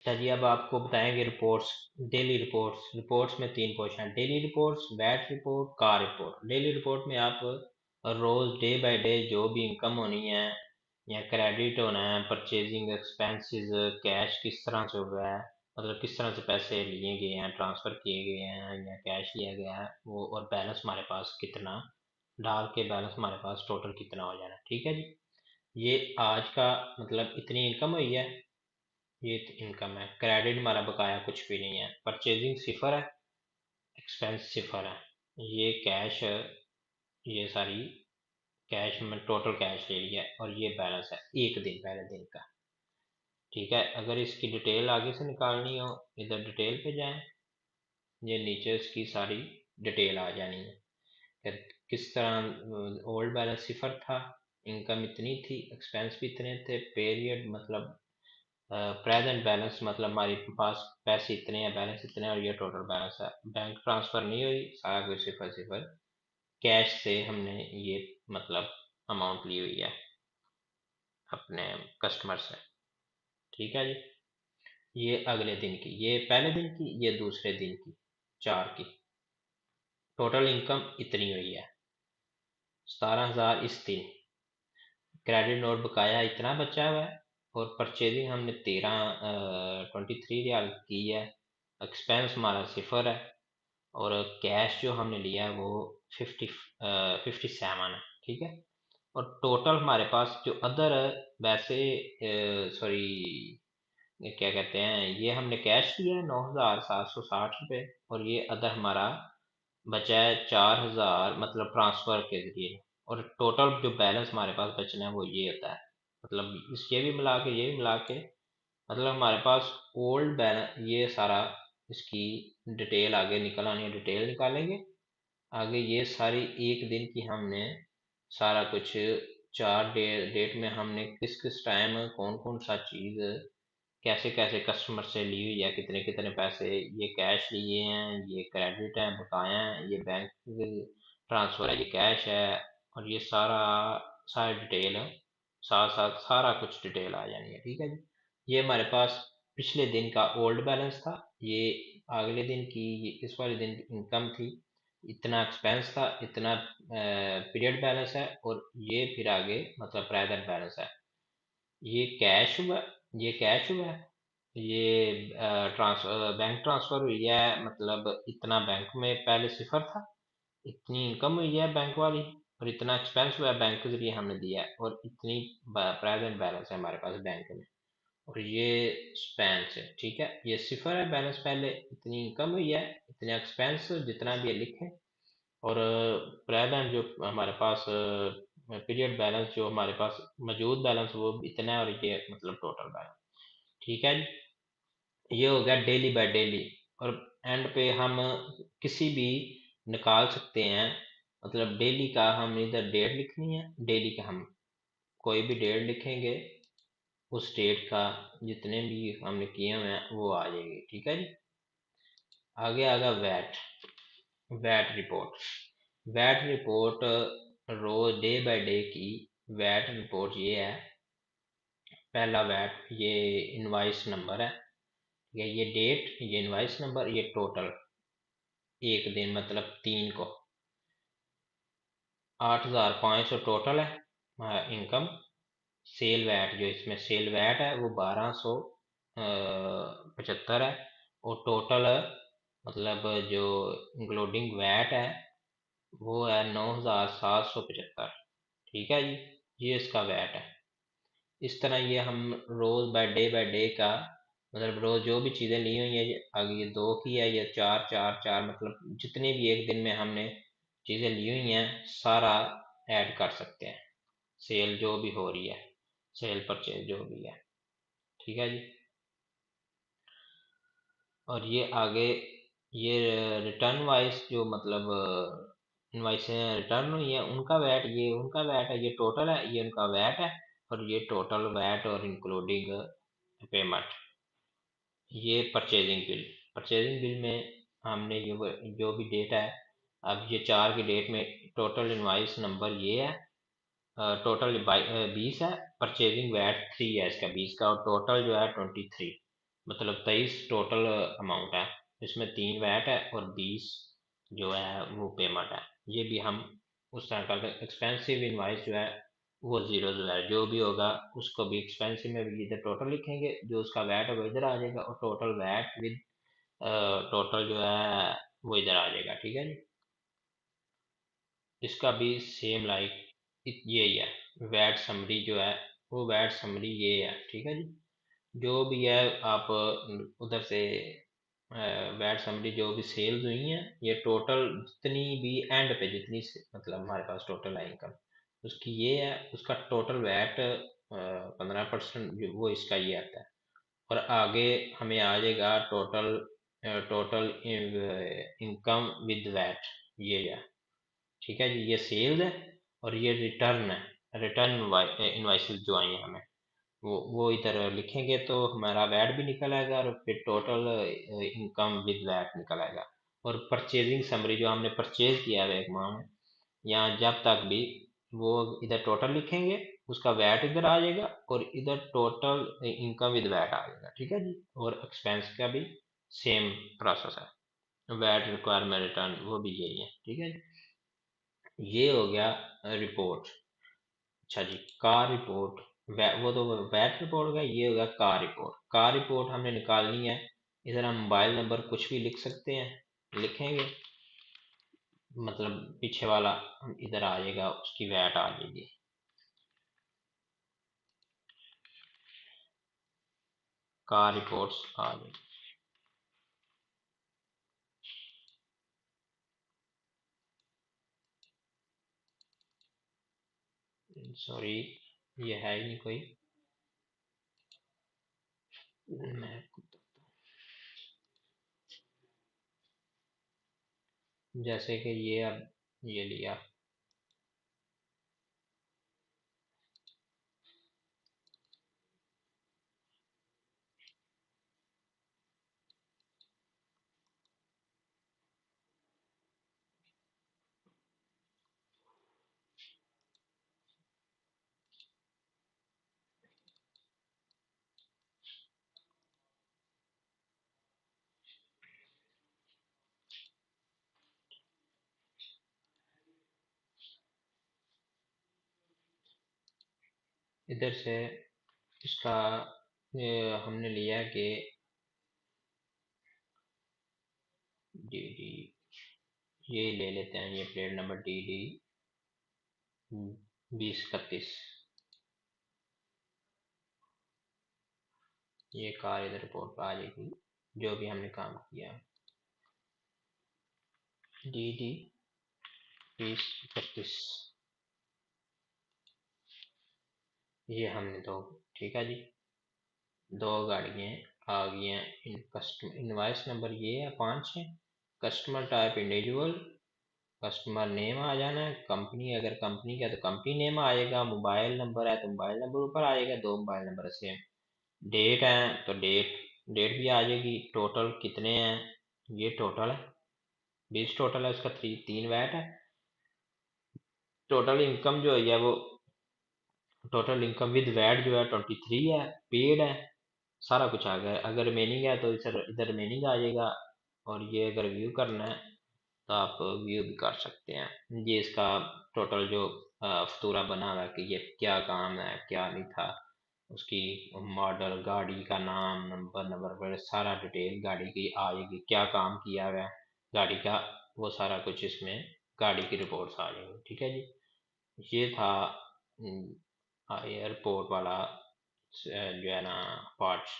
चलिए अब आपको बताएंगे रिपोर्ट्स। Daily reports. रिपोर्ट्स में तीन पोर्शन है, daily reports, batch report, car report. Daily report में आप रोज डे बाय डे जो भी इनकम होनी है या क्रेडिट होना है, परचेजिंग एक्सपेंसेस, कैश किस तरह से हुआ है, मतलब किस तरह से पैसे लिए गए हैं, ट्रांसफर किए गए हैं या कैश लिया गया है वो, और बैलेंस हमारे पास कितना डाल के बैलेंस हमारे पास टोटल कितना हो जाना है। ठीक है जी। ये आज का मतलब इतनी इनकम हुई है, ये इनकम है। क्रेडिट हमारा बकाया कुछ भी नहीं है, परचेजिंग सिफर है, एक्सपेंस सिफर है। ये कैश, ये सारी कैश में टोटल कैश ले लिया और ये बैलेंस है एक दिन पहले दिन का। ठीक है, अगर इसकी डिटेल आगे से निकालनी हो, इधर डिटेल पे जाएं, ये नीचे इसकी सारी डिटेल आ जानी है कि किस तरह ओल्ड बैलेंस सिफर था, इनकम इतनी थी, एक्सपेंस भी इतने थे, पीरियड मतलब प्रेजेंट बैलेंस मतलब हमारे पास पैसे इतने हैं, बैलेंस इतने हैं, और ये टोटल बैलेंस है। बैंक ट्रांसफर नहीं हुई, सारा कुछ सिफर सिफर, कैश से हमने ये मतलब अमाउंट ली हुई है अपने कस्टमर से। ठीक है जी। ये अगले दिन की, ये पहले दिन की, ये दूसरे दिन की, चार की टोटल इनकम इतनी हुई है, 17,000 इस दिन। क्रेडिट नोट बकाया इतना बचा हुआ है, और परचेजिंग हमने 23 रियाल की है, एक्सपेंस हमारा सिफर है, और कैश जो हमने लिया है वो 57 है। ठीक है, और टोटल हमारे पास जो अदर वैसे सॉरी ये क्या कहते हैं, ये हमने कैश लिया है 9,760 रुपये, और ये अदर हमारा बचा है 4,000 मतलब ट्रांसफर के जरिए, और टोटल जो बैलेंस हमारे पास बचना है वो ये होता है। मतलब इस ये भी मिला के ये भी मिला के मतलब हमारे पास ओल्ड बैलेंस, ये सारा इसकी डिटेल आगे निकल आनी है, डिटेल निकालेंगे आगे। ये सारी एक दिन की हमने सारा कुछ, चार डेट में हमने किस किस टाइम कौन कौन सा चीज़ कैसे कैसे कस्टमर से ली हुई है, कितने कितने पैसे, ये कैश लिए हैं, ये क्रेडिट है, बकाया है, ये बैंक ट्रांसफर है, ये कैश है, और ये सारा सारी डिटेल साथ साथ सारा कुछ डिटेल आ जानी है। ठीक है जी। ये हमारे पास पिछले दिन का ओल्ड बैलेंस था, ये अगले दिन की, ये इस वाले दिन की इनकम थी, इतना एक्सपेंस था, इतना पीरियड बैलेंस है, और ये फिर आगे मतलब प्रेजेंट बैलेंस है। ये कैश हुआ, ये कैश हुआ, ये बैंक ट्रांसफर हुई है, मतलब इतना बैंक में पहले सिफर था, इतनी इनकम हुई है बैंक वाली, और इतना एक्सपेंस हुआ है बैंक के जरिए हमने दिया है, और इतनी प्रेजेंट बैलेंस है हमारे पास बैंक में, और ये स्पैन से। ठीक है, ये सिफर है बैलेंस, पहले इतनी इनकम हुई है, इतने एक्सपेंस जितना भी है लिखे, और प्रेजेंट जो हमारे पास पीरियड बैलेंस जो हमारे पास मौजूद बैलेंस वो इतना है, और ये मतलब टोटल बैलेंस। ठीक है जी। ये हो गया डेली बाय डेली, और एंड पे हम किसी भी निकाल सकते हैं, मतलब डेली का हम इधर डेट लिखनी है, डेली का हम कोई भी डेट लिखेंगे, उस डेट का जितने भी हमने किए हुए हैं वो आ जाएगी। ठीक है जी। आगे आगा weight, weight report. Weight report रोज डे बाय डे की वैट रिपोर्ट ये है। पहला वैट, ये इनवाइस नंबर है, ये डेट, ये इनवाइस नंबर, ये टोटल एक दिन मतलब तीन को 8,500 टोटल है इनकम। सेल वैट, जो इसमें सेल वैट है वो 1275 है, और टोटल मतलब जो इंक्लूडिंग वैट है वो है 9,775। ठीक है जी। ये इसका वैट है। इस तरह ये हम रोज बाय डे का मतलब रोज जो भी चीज़ें ली हुई है, अगर ये दो की है, ये चार चार चार मतलब जितने भी एक दिन में हमने चीज़ें ली हुई हैं सारा ऐड कर सकते हैं, सेल जो भी हो रही है, सेल परचेज जो भी है। ठीक है जी। और ये आगे ये रिटर्न वाइज जो मतलब इनवाइस रिटर्न हुई है उनका वैट, ये उनका वैट है, ये टोटल है, ये उनका वैट है, और ये टोटल वैट और इंक्लूडिंग पेमेंट। ये परचेजिंग बिल, परचेजिंग बिल में हमने ये जो भी डेट है, अब ये चार की डेट में टोटल इनवाइस नंबर ये है, टोटल 20 है, परचेजिंग वैट 3 है इसका 20 का, और टोटल जो है 23। मतलब 23 टोटल अमाउंट है, इसमें 3 वैट है और 20 जो है वो पेमेंट है। ये भी हम उस तरह करके एक्सपेंसिव इनवाइस जो है वो जीरो जो है जो भी होगा उसको भी एक्सपेंसिव में भी इधर टोटल लिखेंगे, जो उसका वैट है वो इधर आ जाएगा और टोटल वैट विद टोटल जो है वो इधर आ जाएगा। ठीक है जी। इसका भी सेम लाइक ये ही है, वैट समरी जो है वो वैट समरी ये है। ठीक है जी। जो भी है आप उधर से वैट समरी जो भी सेल्स हुई हैं ये टोटल जितनी भी एंड पे जितनी मतलब हमारे पास टोटल है इनकम उसकी ये है, उसका टोटल वैट 15% वो इसका ये आता है। और आगे हमें आ जाएगा total total income with VAT ये है। ठीक है जी। ये सेल्स है और ये रिटर्न है, रिटर्न इनवाइसेस जो आई हैं हमें वो इधर लिखेंगे तो हमारा वैट भी निकल आएगा और फिर टोटल इनकम विद वैट निकल आएगा। और परचेजिंग समरी जो हमने परचेज किया है एक माह में यहाँ जब तक भी वो इधर टोटल लिखेंगे उसका वैट इधर आ जाएगा और इधर टोटल इनकम विद वैट आ जाएगा। ठीक है जी। और एक्सपेंस का भी सेम प्रोसेस है, वैट रिक्वायरमेंट रिटर्न वो भी यही है। ठीक है जी। ये हो गया रिपोर्ट। अच्छा जी। कार रिपोर्ट वो तो वैट रिपोर्ट का, ये होगा कार रिपोर्ट। कार रिपोर्ट हमने निकालनी है, इधर हम मोबाइल नंबर कुछ भी लिख सकते हैं, लिखेंगे मतलब पीछे वाला इधर आ जाएगा, उसकी वैट आ जाएगी। कार रिपोर्ट्स आ जाएगी। सॉरी ये है ही नहीं कोई, मैं जैसे कि ये अब ये लिया, इधर से इसका हमने लिया कि डी डी ये ले लेते हैं, ये प्लेट नंबर डी डी 2031। ये कार इधर रिपोर्ट पर आ जाएगी जो भी हमने काम किया। डी डी 2031 ये हमने दो, ठीक है जी, दो गाड़ियाँ आ गई हैं। इन कस्टमर इनवाइस नंबर ये है 5 है। Customer type individual, customer name आ जाना है, कंपनी अगर कंपनी का है तो कंपनी नेम आएगा, मोबाइल नंबर है तो मोबाइल नंबर ऊपर आएगा, दो मोबाइल नंबर सेम। डेट है तो डेट डेट भी आ जाएगी। टोटल कितने हैं, ये टोटल है 20 टोटल है, उसका 3 वैट है। टोटल इनकम जो है वो टोटल इनकम विद वैट जो है 23 है, पेड है, सारा कुछ आ गया है। अगर रिमेनिंग है तो इधर इधर रिमेनिंग आ जाएगा। और ये अगर व्यू करना है तो आप व्यू भी कर सकते हैं। ये इसका टोटल जो फतूरा बना हुआ है कि ये क्या काम है क्या नहीं था, उसकी मॉडल, गाड़ी का नाम, नंबर, वगैरह सारा डिटेल गाड़ी की आएगी, क्या काम किया हुआ है गाड़ी का, वो सारा कुछ इसमें गाड़ी की रिपोर्ट्स आ जाएंगी। ठीक है जी। ये था एयरपोर्ट वाला जो है ना पार्ट्स।